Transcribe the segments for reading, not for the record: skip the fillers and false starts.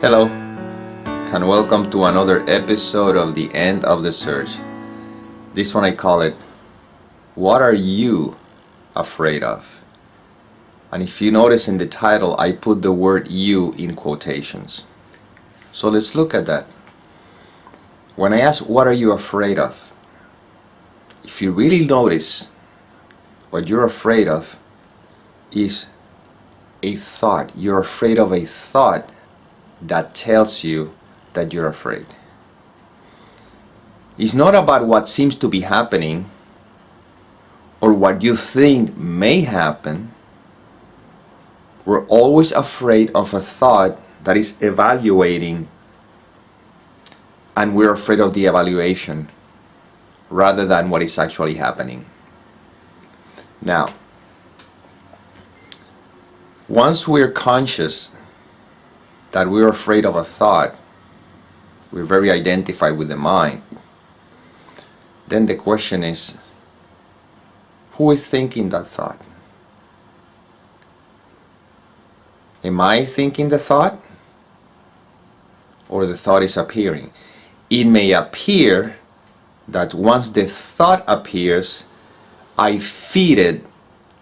Hello, and welcome to another episode of The End of the Search. This one I call it, What Are You Afraid Of? And if you notice in the title, I put the word you in quotations. So let's look at that. When I ask, what are you afraid of? If you really notice, what you're afraid of is a thought. You're afraid of a thought that tells you that you're afraid. It's not about what seems to be happening or what you think may happen. We're always afraid of a thought that is evaluating, and we're afraid of the evaluation rather than what is actually happening. Now, once we're conscious that we're afraid of a thought, we're very identified with the mind, then the question is, who is thinking that thought? Am I thinking the thought? Or the thought is appearing? It may appear that once the thought appears, I feed it,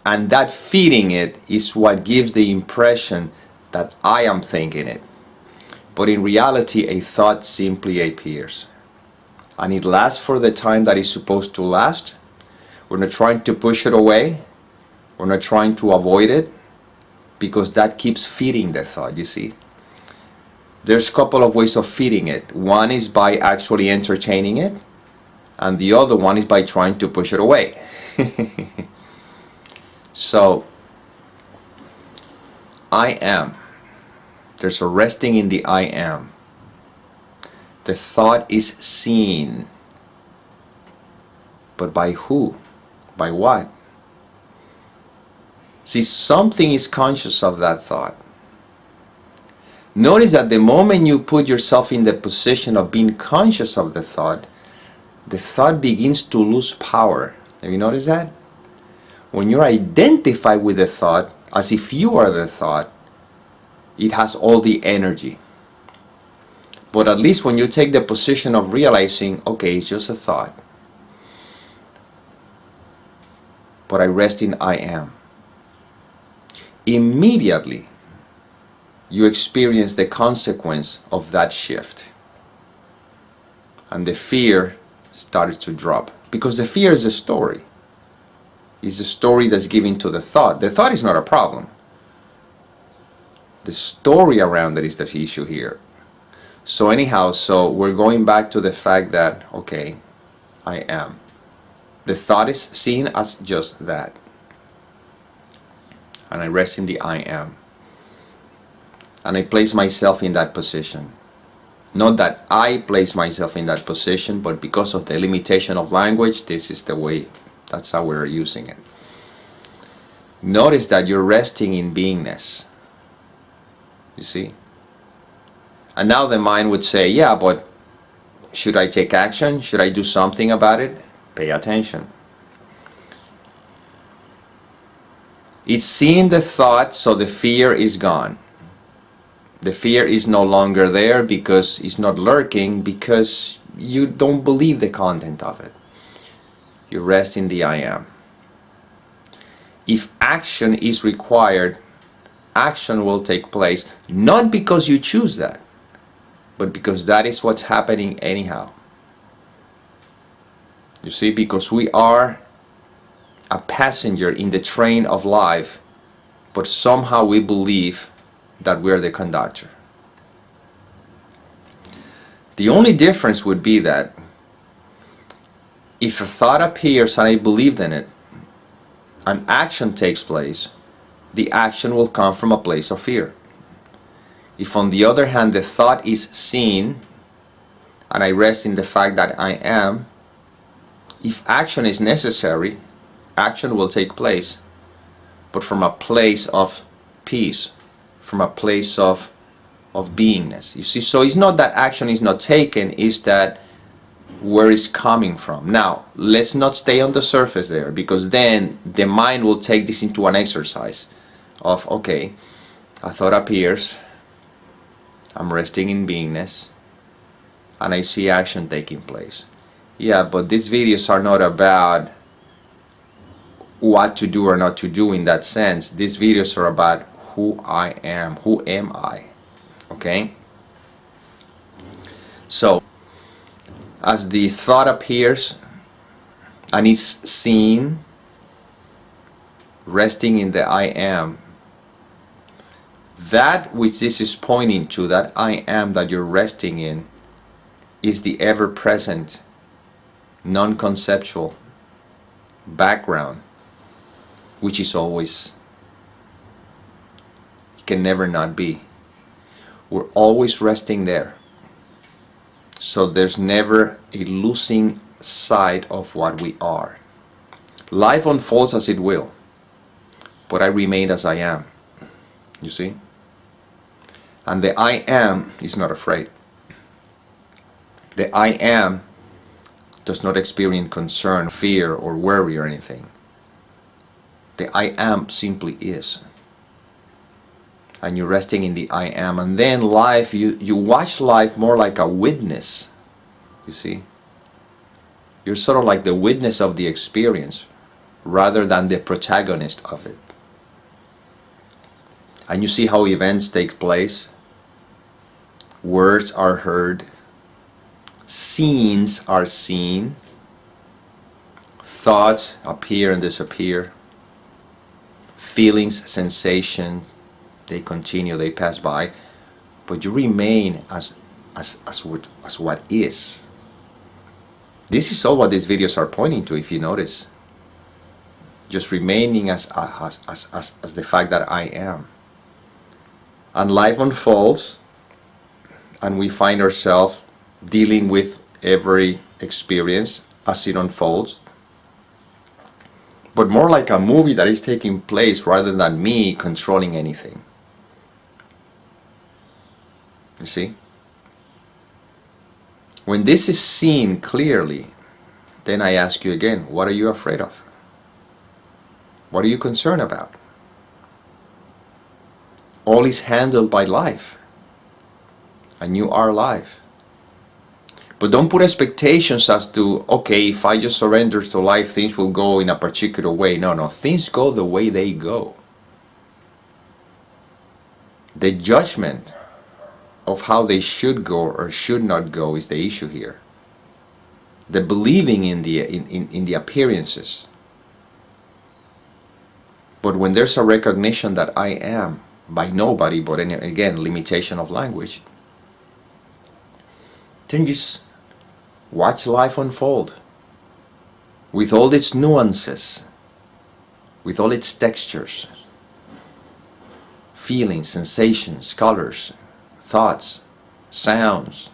and that feeding it is what gives the impression that I am thinking it. But in reality, a thought simply appears. And it lasts for the time that it's supposed to last. We're not trying to push it away. We're not trying to avoid it, because that keeps feeding the thought, you see. There's a couple of ways of feeding it. One is by actually entertaining it, and the other one is by trying to push it away. So, I am. There's a resting in the I am. The thought is seen. But by who? By what? See, something is conscious of that thought. Notice that the moment you put yourself in the position of being conscious of the thought begins to lose power. Have you noticed that? When you're identified with the thought, as if you are the thought, it has all the energy. But at least when you take the position of realizing, okay, it's just a thought, but I rest in I am, immediately you experience the consequence of that shift. And the fear starts to drop. Because the fear is a story. It's a story that's given to the thought. The thought is not a problem. The story around it is the issue here. So anyhow, so we're going back to the fact that, okay, I am. The thought is seen as just that. And I rest in the I am. And I place myself in that position. Not that I place myself in that position, but because of the limitation of language, this is the way, that's how we're using it. Notice that you're resting in beingness. You see? And now the mind would say, yeah, but should I take action? Should I do something about it? Pay attention. It's seeing the thought, so the fear is gone. The fear is no longer there because it's not lurking, because you don't believe the content of it. You rest in the I am. If action is required, action will take place, not because you choose that, but because that is what's happening anyhow. You see, because we are a passenger in the train of life, but somehow we believe that we're the conductor. The only difference would be that if a thought appears and I believed in it, an action takes place, the action will come from a place of fear. If on the other hand the thought is seen and I rest in the fact that I am, if action is necessary, action will take place, but from a place of peace, from a place of beingness. You see, so it's not that action is not taken, it's that where it's coming from. Now, let's not stay on the surface there, because then the mind will take this into an exercise of, okay, a thought appears, I'm resting in beingness, and I see action taking place. Yeah, but these videos are not about what to do or not to do in that sense. These videos are about who I am. Who am I? Okay? So, as the thought appears and is seen, resting in the I am, that which this is pointing to, that I am that you're resting in, is the ever-present, non-conceptual background, which is always, it can never not be. We're always resting there. So there's never a losing sight of what we are. Life unfolds as it will, but I remain as I am. You see? And the I am is not afraid. The I am does not experience concern, fear, or worry or anything. The I am simply is. And you're resting in the I am. And then life, you watch life more like a witness. You see? You're sort of like the witness of the experience rather than the protagonist of it. And you see how events take place. Words are heard. Scenes are seen. Thoughts appear and disappear. Feelings, sensation, they continue, they pass by. But you remain as what is. This is all what these videos are pointing to, if you notice. Just remaining as the fact that I am. And life unfolds, and we find ourselves dealing with every experience as it unfolds, but more like a movie that is taking place rather than me controlling anything. You see? When this is seen clearly, then I ask you again, what are you afraid of? What are you concerned about? All is handled by life, and you are life. But don't put expectations as to, okay, if I just surrender to life, things will go in a particular way. No, things go the way they go. The judgment of how they should go or should not go is the issue here. The believing in the appearances. But when there's a recognition that I am, by nobody, but again, limitation of language, then just watch life unfold with all its nuances, with all its textures, feelings, sensations, colors, thoughts, sounds.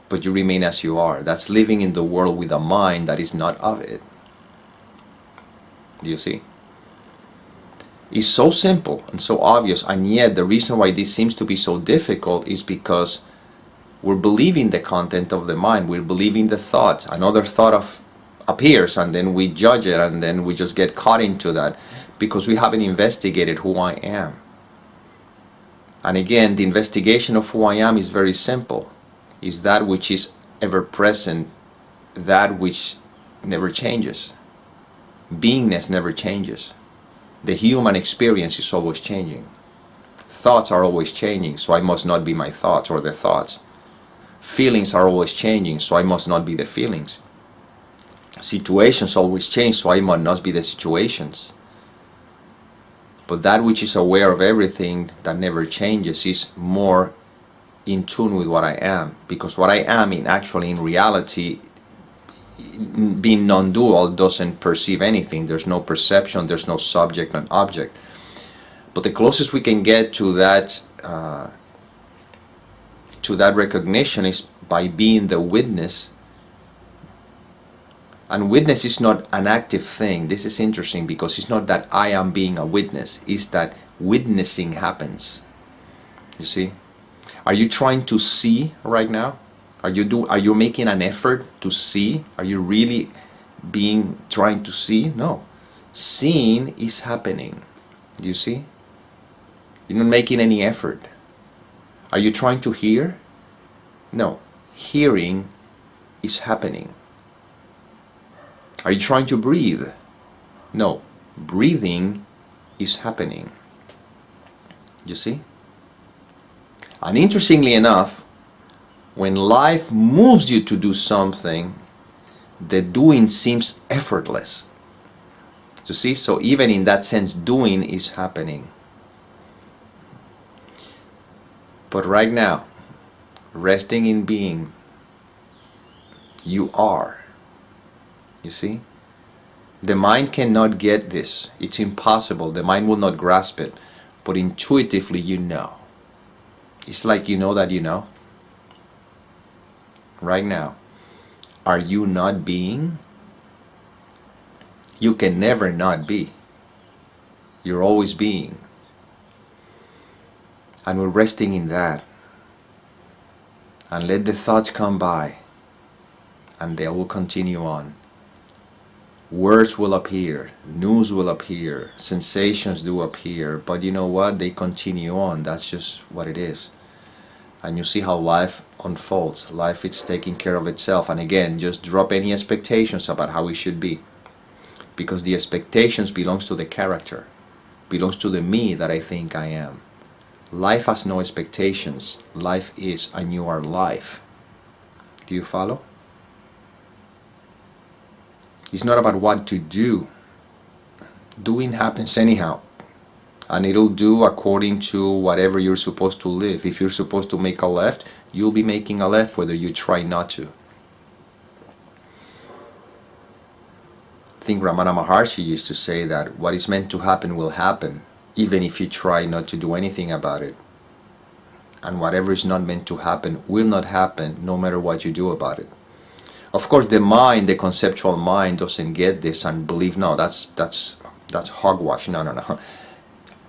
But you remain as you are. That's living in the world with a mind that is not of it. Do you see? It's so simple and so obvious, and yet the reason why this seems to be so difficult is because we're believing the content of the mind, we're believing the thoughts. Another thought appears, and then we judge it, and then we just get caught into that because we haven't investigated who I am. And again, the investigation of who I am is very simple. Is that which is ever present, that which never changes. Beingness never changes. The human experience is always changing. Thoughts are always changing, so I must not be my thoughts or the thoughts. Feelings are always changing, so I must not be the feelings. Situations always change, so I must not be the situations. But that which is aware of everything that never changes is more in tune with what I am, because what I am in reality, being non-dual, doesn't perceive anything. There's no perception, there's no subject and object. But the closest we can get to that recognition is by being the witness. And witness is not an active thing. This is interesting because it's not that I am being a witness, it's that witnessing happens. You see? Are you trying to see right now? Are you making an effort to see? Are you really trying to see? No. Seeing is happening. Do you see? You're not making any effort. Are you trying to hear? No. Hearing is happening. Are you trying to breathe? No. Breathing is happening. You see? And interestingly enough, when life moves you to do something, the doing seems effortless. You see? So even in that sense, doing is happening. But right now, resting in being, you are. You see? The mind cannot get this. It's impossible. The mind will not grasp it. But intuitively you know. It's like you know that you know. Right now, are you not being? You can never not be. You're always being. And we're resting in that. And let the thoughts come by. And they will continue on. Words will appear. News will appear. Sensations do appear. But you know what? They continue on. That's just what it is. And you see how life unfolds. Life is taking care of itself. And again, just drop any expectations about how it should be. Because the expectations belongs to the character. Belongs to the me that I think I am. Life has no expectations. Life is, and you are life. Do you follow? It's not about what to do. Doing happens anyhow. And it'll do according to whatever you're supposed to live. If you're supposed to make a left, you'll be making a left whether you try not to. I think Ramana Maharshi used to say that what is meant to happen will happen, even if you try not to do anything about it. And whatever is not meant to happen will not happen no matter what you do about it. Of course, the mind, the conceptual mind, doesn't get this and believe, no, that's hogwash. No.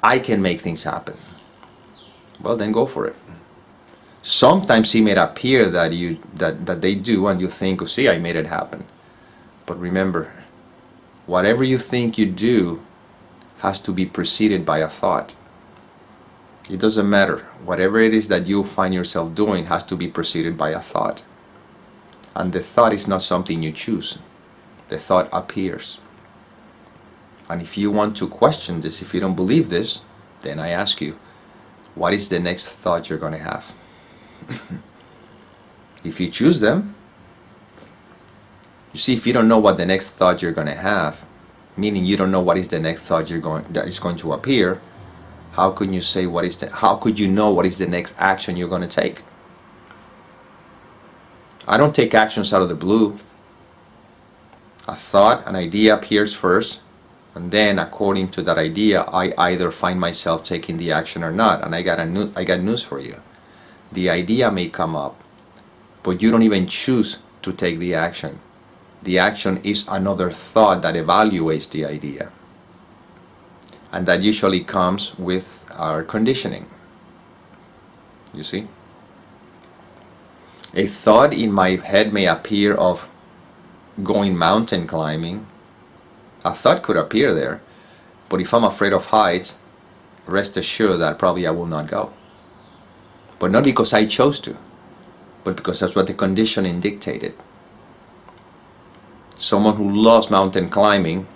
I can make things happen. Well, then go for it. Sometimes it may appear that they do, and you think, oh, see, I made it happen. But remember, whatever you think you do has to be preceded by a thought. It doesn't matter. Whatever it is that you find yourself doing has to be preceded by a thought. And the thought is not something you choose. The thought appears. And if you want to question this, if you don't believe this, then I ask you, what is the next thought you're going to have? If you choose them, you see, if you don't know what the next thought you're going to have, meaning you don't know what is the next thought that is going to appear, how can you say how could you know what is the next action you're going to take? I don't take actions out of the blue. A thought, an idea appears first, and then according to that idea, I either find myself taking the action or not. And I got news for you. The idea may come up, but you don't even choose to take the action. The action is another thought that evaluates the idea. And that usually comes with our conditioning. You see? A thought in my head may appear of going mountain climbing. A thought could appear there. But if I'm afraid of heights, rest assured that probably I will not go. But not because I chose to, but because that's what the conditioning dictated. Someone who loves mountain climbing,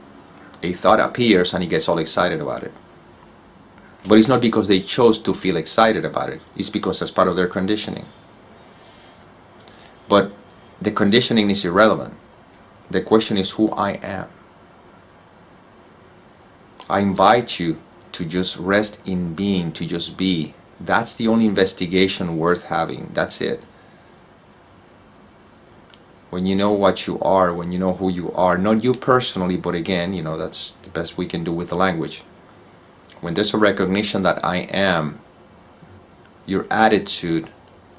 a thought appears and he gets all excited about it. But it's not because they chose to feel excited about it. It's because that's part of their conditioning. But the conditioning is irrelevant. The question is who I am. I invite you to just rest in being, to just be. That's the only investigation worth having. That's it. When you know what you are, when you know who you are, not you personally, but again, that's the best we can do with the language. When there's a recognition that I am, your attitude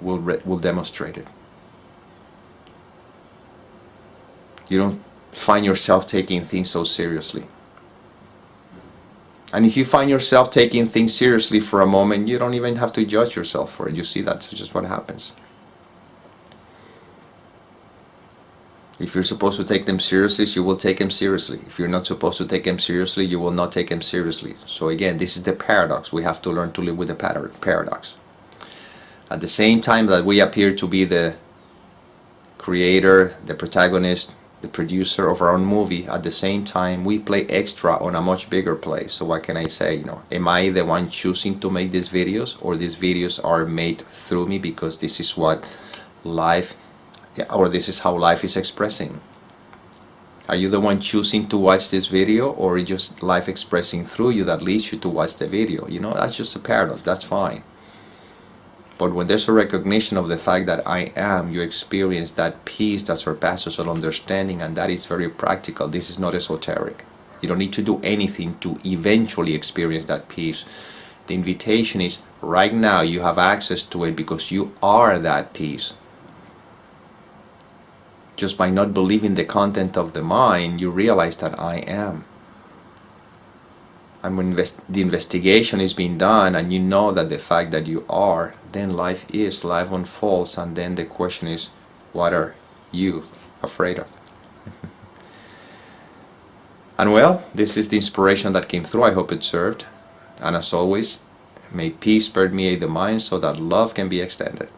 will demonstrate it. You don't find yourself taking things so seriously. And if you find yourself taking things seriously for a moment, you don't even have to judge yourself for it. You see, that's just what happens. If you're supposed to take them seriously, you will take them seriously. If you're not supposed to take them seriously, you will not take them seriously. So again, this is the paradox. We have to learn to live with the paradox. At the same time that we appear to be the creator, the protagonist, the producer of our own movie, at the same time we play extra on a much bigger play. So what can I say? Am I the one choosing to make these videos, or these videos are made through me because this is what life, or this is how life is expressing? Are you the one choosing to watch this video, or just life expressing through you that leads you to watch the video? That's just a paradox. That's fine. But when there's a recognition of the fact that I am, you experience that peace that surpasses all understanding, and that is very practical. This is not esoteric. You don't need to do anything to eventually experience that peace. The invitation is right now. You have access to it because you are that peace. Just by not believing the content of the mind, you realize that I am. And when the investigation is being done and you know that the fact that you are, then life unfolds, and then the question is, what are you afraid of? And well, this is the inspiration that came through. I hope it served. And as always, may peace permeate the mind so that love can be extended.